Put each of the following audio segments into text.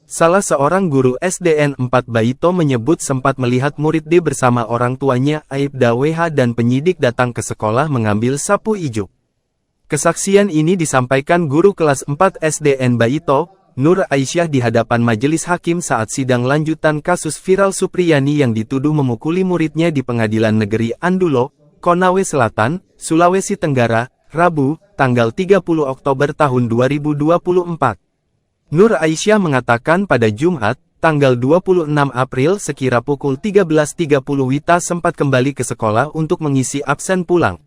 Salah seorang guru SDN 4 Baito menyebut sempat melihat murid D bersama orang tuanya Aibda WH dan penyidik datang ke sekolah mengambil sapu ijuk. Kesaksian ini disampaikan guru kelas 4 SDN Baito, Nur Aisyah di hadapan majelis hakim saat sidang lanjutan kasus viral Supriyani yang dituduh memukuli muridnya di Pengadilan Negeri Andulo, Konawe Selatan, Sulawesi Tenggara, Rabu, tanggal 30 Oktober tahun 2024. Nur Aisyah mengatakan pada Jumat, tanggal 26 April sekira pukul 13.30 Wita sempat kembali ke sekolah untuk mengisi absen pulang.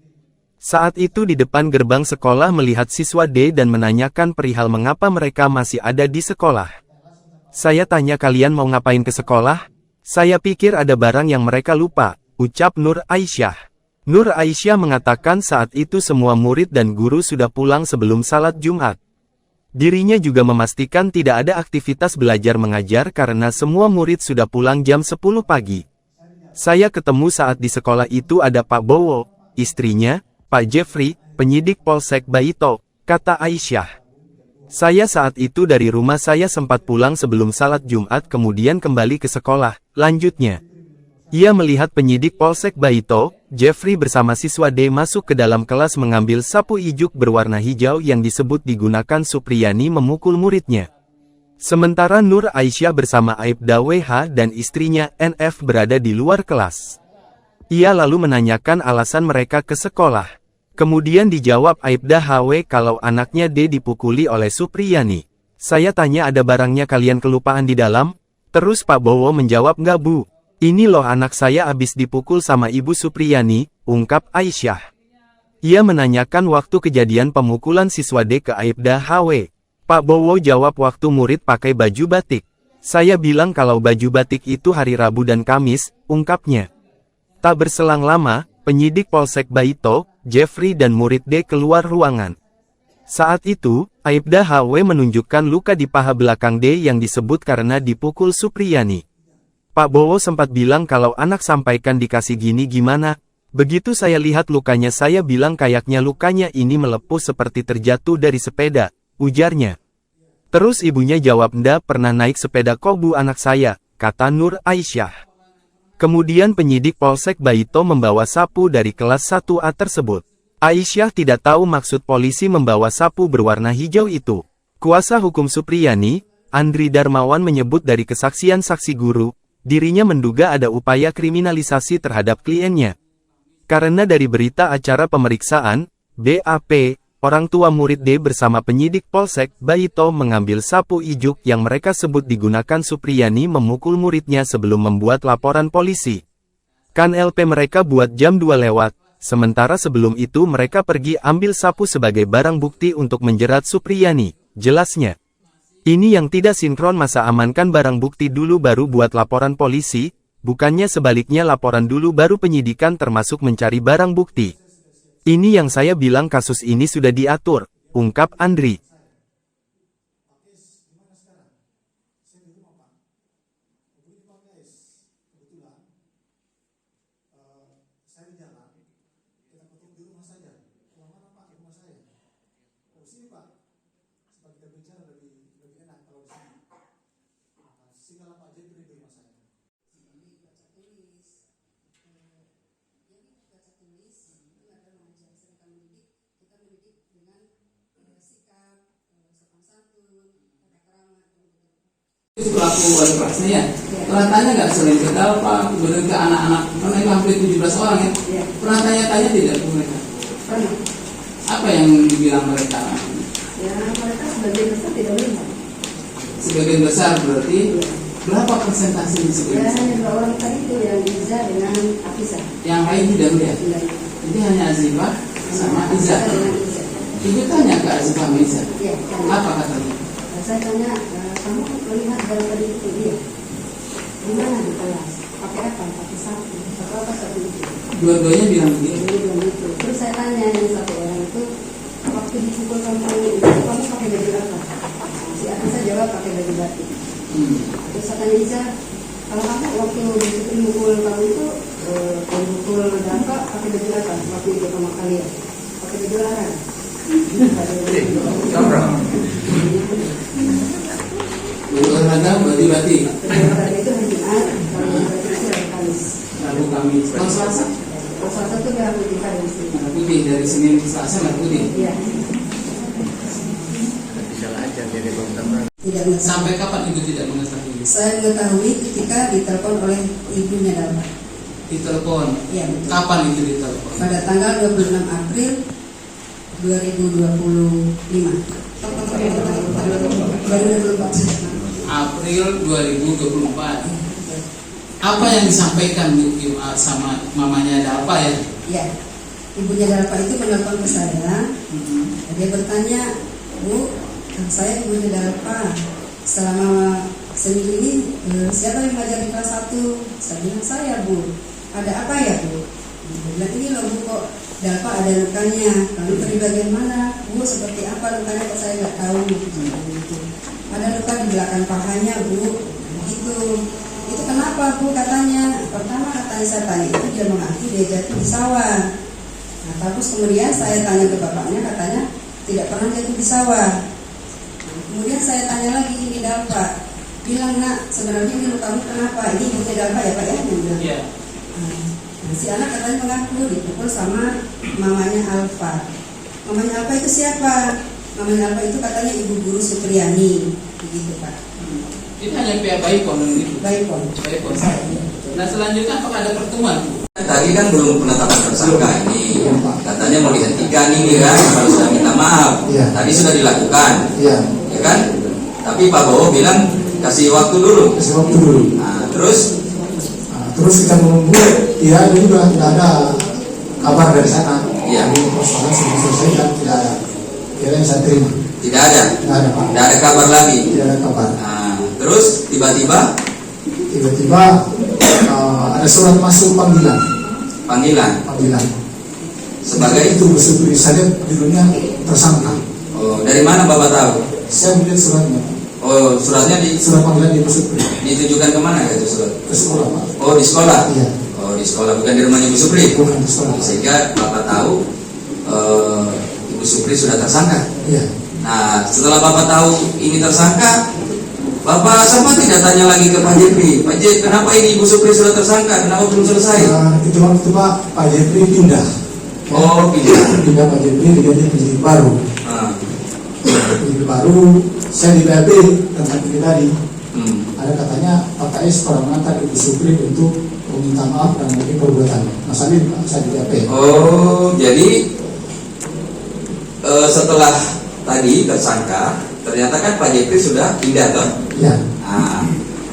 Saat itu di depan gerbang sekolah melihat siswa D dan menanyakan perihal mengapa mereka masih ada di sekolah. Saya tanya kalian mau ngapain ke sekolah? Saya pikir ada barang yang mereka lupa, ucap Nur Aisyah. Nur Aisyah mengatakan saat itu semua murid dan guru sudah pulang sebelum salat Jumat. Dirinya juga memastikan tidak ada aktivitas belajar mengajar karena semua murid sudah pulang jam 10 pagi. Saya ketemu saat di sekolah itu ada Pak Bowo, istrinya, Pak Jeffrey, penyidik Polsek Baito, kata Aisyah. Saya saat itu dari rumah saya sempat pulang sebelum salat Jumat kemudian kembali ke sekolah, lanjutnya. Ia melihat penyidik Polsek Baito, Jeffrey bersama siswa D masuk ke dalam kelas mengambil sapu ijuk berwarna hijau yang disebut digunakan Supriyani memukul muridnya. Sementara Nur Aisyah bersama Aibda WH dan istrinya NF berada di luar kelas. Ia lalu menanyakan alasan mereka ke sekolah. Kemudian dijawab Aibda HW kalau anaknya D dipukuli oleh Supriyani. Saya tanya ada barangnya kalian kelupaan di dalam? Terus Pak Bowo menjawab nggak bu. Ini loh anak saya abis dipukul sama Ibu Supriyani, ungkap Aisyah. Ia menanyakan waktu kejadian pemukulan siswa D ke Aibda HW. Pak Bowo jawab waktu murid pakai baju batik. Saya bilang kalau baju batik itu hari Rabu dan Kamis, ungkapnya. Tak berselang lama, penyidik Polsek Baito, Jeffrey dan murid D keluar ruangan. Saat itu, Aibda HW menunjukkan luka di paha belakang D yang disebut karena dipukul Supriyani. Pak Bowo sempat bilang kalau anak sampaikan dikasih gini gimana. Begitu saya lihat lukanya saya bilang kayaknya lukanya ini melepuh seperti terjatuh dari sepeda, ujarnya. Terus ibunya jawab ndak pernah naik sepeda kok bu anak saya, kata Nur Aisyah. Kemudian penyidik Polsek Baito membawa sapu dari kelas 1A tersebut. Aisyah tidak tahu maksud polisi membawa sapu berwarna hijau itu. Kuasa hukum Supriyani, Andri Darmawan menyebut dari kesaksian saksi guru, dirinya menduga ada upaya kriminalisasi terhadap kliennya. Karena dari berita acara pemeriksaan, BAP, orang tua murid D bersama penyidik Polsek Baito mengambil sapu ijuk yang mereka sebut digunakan Supriyani memukul muridnya sebelum membuat laporan polisi. Kan LP mereka buat jam 2 lewat, sementara sebelum itu mereka pergi ambil sapu sebagai barang bukti untuk menjerat Supriyani, jelasnya. Ini yang tidak sinkron masa amankan barang bukti dulu baru buat laporan polisi, bukannya sebaliknya laporan dulu baru penyidikan termasuk mencari barang bukti. Ini yang saya bilang kasus ini sudah diatur, ungkap Andri. Pelaku wali kelasnya ya, pernah tanya nggak selain ke Dalpa, kemudian ke anak-anak, karena itu hampir 17 orang ya, pernah tanya-tanya tidak ke mereka? Pernah. Apa yang dibilang mereka? Ya mereka sebagian besar tidak melihat. Sebagian besar berarti berapa persentase Ya sebagian besar? hanya 2 orang tadi itu yang Iza dengan Afisa. Yang lain tidak melihat? Jadi hanya Azifah sama Iza. Ibu tanya ke Azifah sama Iza? Ya, Apa katanya? saya tanya, kamu melihat barang tadi itu dia? Di mana di kelas? Pakai apa? Pakai sapu. Atau apa sapu itu? Dua-duanya bilang begitu. Dia bilang gitu. Terus saya tanya yang satu orang itu, waktu dipukul kamu itu kamu pakai baju apa? Si Afisa jawab pakai baju batik. Terus saya tanya Iza, kalau kamu waktu dipukul kamu itu pukul dampak pakai baju apa? Waktu itu sama kalian pakai baju larang. olahraga berarti Olahraga itu hari Jumat, kalau berarti itu hari Kamis. Rabu Kamis. Kalau Selasa? Kalau Selasa itu merah putih hari mesti. Merah putih dari Senin ke Selasa merah putih. Iya. Tidak mengetahui. Sampai kapan ibu tidak mengetahui? Saya mengetahui ketika ditelepon oleh ibunya Dalfa. Ditelepon. Iya betul. Kapan itu ditelepon? Pada tanggal 26 April 2025. 2024. April 2024. Apa yang disampaikan Bu sama mamanya Dalfa ya? Ya, ibunya Dalfa itu menelpon ke saya. Dia bertanya, Bu, saya ibunya Dalfa. Selama seminggu ini siapa yang mengajar di kelas 1? Saya bilang saya, Bu. Ada apa ya, Bu? Dia bilang ini loh Bu, kok Dalfa ada lukanya. Lalu dari bagian mana? Bu, seperti apa lukanya? Kok saya nggak tahu. Ada luka di belakang pahanya, Bu. Begitu. Itu kenapa, Bu? Katanya. Pertama katanya saya tanya itu dia mengaku dia jatuh di sawah. Nah, terus kemudian saya tanya ke bapaknya, katanya tidak pernah jatuh di sawah. Nah, kemudian saya tanya lagi ini Dalfa. Bilang, Nak, sebenarnya ini lukamu kenapa? Ini ibunya Dalfa ya, Pak ya? Dia bilang. Iya. Nah, si anak katanya mengaku dipukul sama mamanya Alfa. Mamanya Alfa itu siapa? Mamanya Alfa itu katanya Ibu Guru Supriyani, begitu Pak. Itu hanya pihak Baikon itu. Baikon. Baikon. Nah selanjutnya apakah ada pertemuan? Tadi kan belum penetapan tersangka ini, katanya mau dihentikan ini kan, kalau sudah minta maaf. Iya. Tadi sudah dilakukan, Iya, ya kan? Tapi Pak Bowo bilang kasih waktu dulu. kasih waktu dulu. Nah, terus Terus kita menunggu, ya juga tidak ada kabar dari sana. Iya. Jadi persoalan sudah selesai dan tidak ada. Kira yang saya terima. tidak ada, Tidak ada Pak. tidak ada kabar lagi. Tidak ada kabar. Nah, terus tiba-tiba Tiba-tiba ada surat masuk panggilan. panggilan sebagai itu bersyukur saya judulnya tersangka. oh, dari mana Bapak tahu? Saya melihat suratnya. Oh, suratnya Surat panggilan di Supri ditujukan kemana itu surat? ke sekolah Pak. Oh, di sekolah. Iya. Oh, di sekolah, bukan di rumahnya Ibu Supri. Bukan di sekolah Pak. Sehingga Bapak tahu Ibu Supri sudah tersangka. Iya. Nah, setelah Bapak tahu ini tersangka, Bapak sama tidak tanya lagi ke Pak Jepri. Pak Jepri, kenapa ini Ibu Supri sudah tersangka? Kenapa belum selesai? Itu waktu Pak Jepri pindah. Oh, Pindah Pak Jepri diganti penyidik baru. Nah, Penyidik baru, saya di PLP tentang ini tadi. Ada katanya Pak KS pernah mengantar Ibu Supri untuk meminta maaf dan mungkin perbuatan. Masalah ini saya di PLP. oh, jadi setelah tadi tersangka, ternyata kan Pak Jepri sudah pindah toh. Ya, Nah,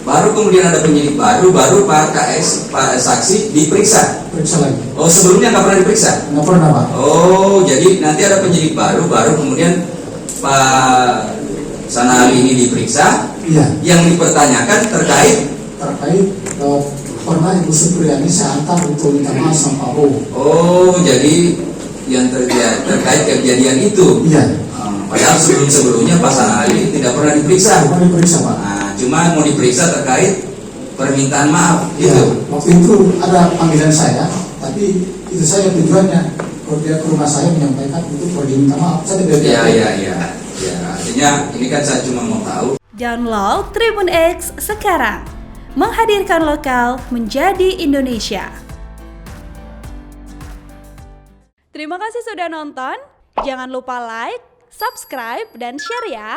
baru kemudian ada penyidik baru Pak KS, Pak saksi diperiksa. periksa lagi. Oh, sebelumnya nggak pernah diperiksa. Nggak pernah Pak. Oh, jadi nanti ada penyidik baru kemudian Pak Sanali ini diperiksa. Iya, Yang dipertanyakan terkait. pernah Ibu Supriyani saya antar untuk minta maaf sama Pak Bowo. Oh, jadi yang terkait kejadian itu. Iya, Padahal sebelumnya Pak Sanali tidak pernah diperiksa. bukan diperiksa Pak. Nah, cuma mau diperiksa terkait permintaan maaf Iya, gitu. waktu itu ada panggilan saya, tapi itu saya tujuannya kalau dia ke rumah saya menyampaikan untuk pergi minta maaf. Saya tidak Ya. Artinya ini kan saya cuma mau tahu. Download Tribun X sekarang, menghadirkan lokal menjadi Indonesia. Terima kasih sudah nonton. Jangan lupa like, subscribe, dan share ya.